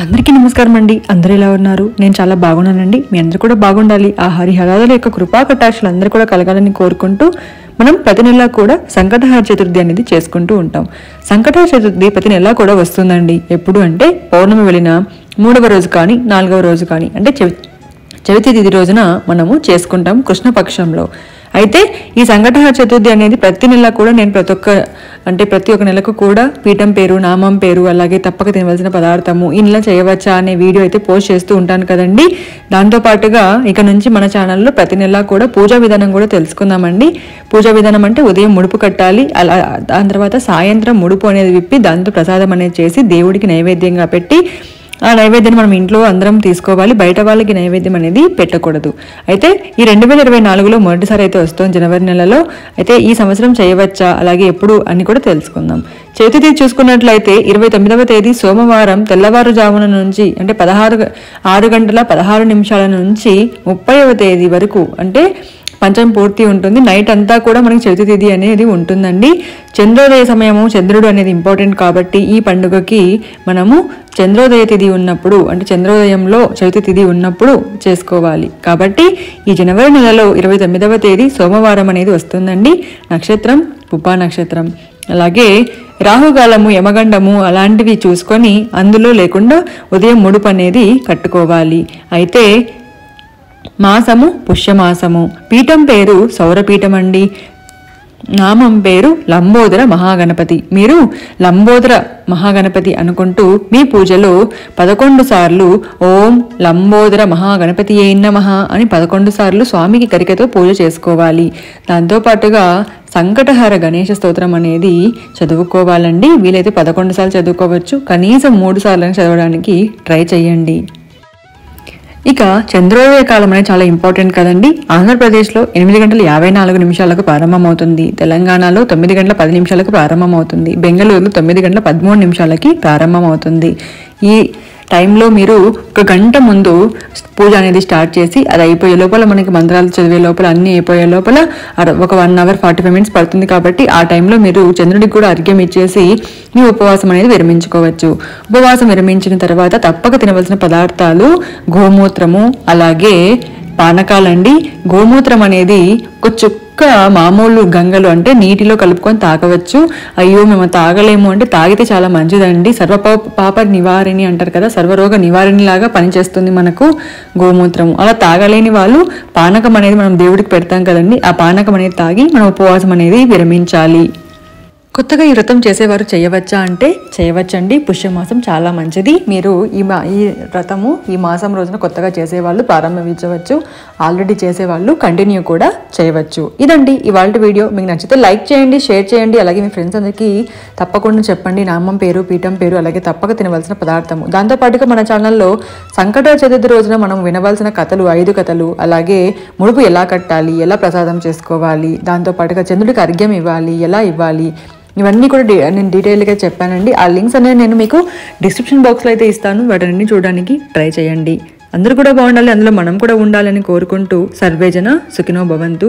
అందరికీ నమస్కారం అండి. అందరూ ఎలా ఉన్నారు? నేను చాలా బాగున్నానండి. మీ అందరూ కూడా బాగుండాలి. ఆ హరిహరాదుల యొక్క కృపా కటాక్షలు అందరూ కూడా కలగాలని కోరుకుంటూ మనం ప్రతి నెలా కూడా సంకటహర చతుర్థి అనేది చేసుకుంటూ ఉంటాం. సంకటహర చతుర్థి ప్రతి నెలా కూడా వస్తుందండి. ఎప్పుడు అంటే పౌర్ణమి వెళ్ళిన 3వ రోజు కానీ 4వ రోజు కానీ అంటే చవితి తిథి రోజున మనము చేసుకుంటాం కృష్ణపక్షంలో. అయితే ఈ సంకటహర చతుర్థి అనేది ప్రతి నెల కూడా నేను ప్రతి ఒక్క నెలకు కూడా పీఠం పేరు, నామం పేరు, అలాగే తప్పక తినవలసిన పదార్థము ఈ నెల చేయవచ్చా అనే వీడియో అయితే పోస్ట్ చేస్తూ ఉంటాను కదండి. దాంతోపాటుగా ఇక నుంచి మన ఛానల్లో ప్రతి నెల కూడా పూజా విధానం కూడా తెలుసుకుందామండి. పూజా విధానం అంటే ఉదయం ముడుపు కట్టాలి, అలా దాని తర్వాత సాయంత్రం ముడుపు అనేది విప్పి దాంతో ప్రసాదం అనేది చేసి దేవుడికి నైవేద్యంగా పెట్టి ఆ నైవేద్యాన్ని మనం ఇంట్లో అందరం తీసుకోవాలి. బయట వాళ్ళకి నైవేద్యం అనేది పెట్టకూడదు. అయితే ఈ 2024లో మొదటిసారి అయితే వస్తుంది జనవరి నెలలో. అయితే ఈ సంవత్సరం చేయవచ్చా, అలాగే ఎప్పుడు అని కూడా తెలుసుకుందాం. చవితి తిథి చూసుకున్నట్లయితే 29వ తేదీ సోమవారం తెల్లవారుజామున నుంచి అంటే 6:16 నుంచి 30వ తేదీ వరకు అంటే పంచం పూర్తి ఉంటుంది. నైట్ అంతా కూడా మనకి చవితి తిథి అనేది ఉంటుందండి. చంద్రోదయ సమయము, చంద్రుడు అనేది ఇంపార్టెంట్ కాబట్టి ఈ పండుగకి మనము చంద్రోదయ తిథి ఉన్నప్పుడు అంటే చంద్రోదయంలో చవితి తిథి ఉన్నప్పుడు చేసుకోవాలి. కాబట్టి ఈ జనవరి నెలలో 29వ తేదీ సోమవారం అనేది వస్తుందండి. నక్షత్రం పుబ్బా నక్షత్రం, అలాగే రాహుకాలము, యమగండము అలాంటివి చూసుకొని అందులో లేకుండా ఉదయం ముడుపు అనేది కట్టుకోవాలి. అయితే మాసము పుష్యమాసము, పీఠం పేరు సౌరపీఠం అండి. నామం పేరు లంబోదర మహాగణపతి. మీరు లంబోదర మహాగణపతి అనుకుంటూ మీ పూజలో 11 సార్లు ఓం లంబోదర మహాగణపతి నమః అని 11 సార్లు స్వామికి గరికతో పూజ చేసుకోవాలి. దాంతోపాటుగా సంకటహర గణేష స్తోత్రం అనేది చదువుకోవాలండి. వీలైతే 11 సార్లు చదువుకోవచ్చు, కనీసం 3 సార్లు చదవడానికి ట్రై చేయండి. ఇక చంద్రోదయ కాలం అనేది చాలా ఇంపార్టెంట్ కదండి. ఆంధ్రప్రదేశ్లో 8:54 ప్రారంభమవుతుంది, తెలంగాణలో 9:10 ప్రారంభమవుతుంది, బెంగళూరులో 9:13 ప్రారంభమవుతుంది. ఈ టైంలో మీరు 1 గంట ముందు పూజ అనేది స్టార్ట్ చేసి అది అయిపోయే లోపల మనకి మంత్రాలు చదివే లోపల అన్నీ అయిపోయే లోపల ఒక 1 అవర్ 45 మినిట్స్ పడుతుంది. కాబట్టి ఆ టైంలో మీరు చంద్రుడికి కూడా అర్ఘ్యం ఇచ్చేసి మీ ఉపవాసం అనేది విరమించుకోవచ్చు. ఉపవాసం విరమించిన తర్వాత తప్పక తినవలసిన పదార్థాలు గోమూత్రము, అలాగే పానకాలండి. గోమూత్రం అనేది ఒక చుక్క మామూలు గంగలు అంటే నీటిలో కలుపుకొని తాగవచ్చు. అయ్యో మేము తాగలేము అంటే తాగితే చాలా మంచిదండి. పాప నివారిణి అంటారు కదా, సర్వరోగ నివారిణి లాగా పనిచేస్తుంది మనకు గోమూత్రము. అలా తాగలేని వాళ్ళు పానకం అనేది మనం దేవుడికి పెడతాం కదండి, ఆ పానకం అనేది తాగి మనం ఉపవాసం అనేది విరమించాలి. కొత్తగా ఈ వ్రతం చేసేవారు చేయవచ్చా అంటే చేయవచ్చండి. పుష్యమాసం చాలా మంచిది. మీరు ఈ వ్రతము ఈ మాసం రోజున కొత్తగా చేసేవాళ్ళు ప్రారంభించవచ్చు, ఆల్రెడీ చేసేవాళ్ళు కంటిన్యూ కూడా చేయవచ్చు. ఇదండి ఇవాళ వీడియో. మీకు నచ్చితే లైక్ చేయండి, షేర్ చేయండి, అలాగే మీ ఫ్రెండ్స్ అందరికీ తప్పకుండా చెప్పండి. నామం పేరు, పీఠం పేరు, అలాగే తప్పక తినవలసిన పదార్థము. దాంతోపాటుగా మన ఛానల్లో సంకట చతుర్థి రోజున మనం వినవలసిన కథలు 5 కథలు, అలాగే ముడుపు ఎలా కట్టాలి, ఎలా ప్రసాదం చేసుకోవాలి, దాంతోపాటుగా చంద్రుడికి అర్ఘ్యం ఇవ్వాలి, ఎలా ఇవ్వాలి, ఇవన్నీ కూడా నేను డీటెయిల్గా చెప్పానండి. ఆ లింక్స్ అనేది నేను మీకు డిస్క్రిప్షన్ బాక్స్లో అయితే ఇస్తాను. వాటిని చూడడానికి ట్రై చేయండి. అందరూ కూడా బాగుండాలి, అందులో మనం కూడా ఉండాలని కోరుకుంటూ సర్వేజన సుఖినో భవంతు.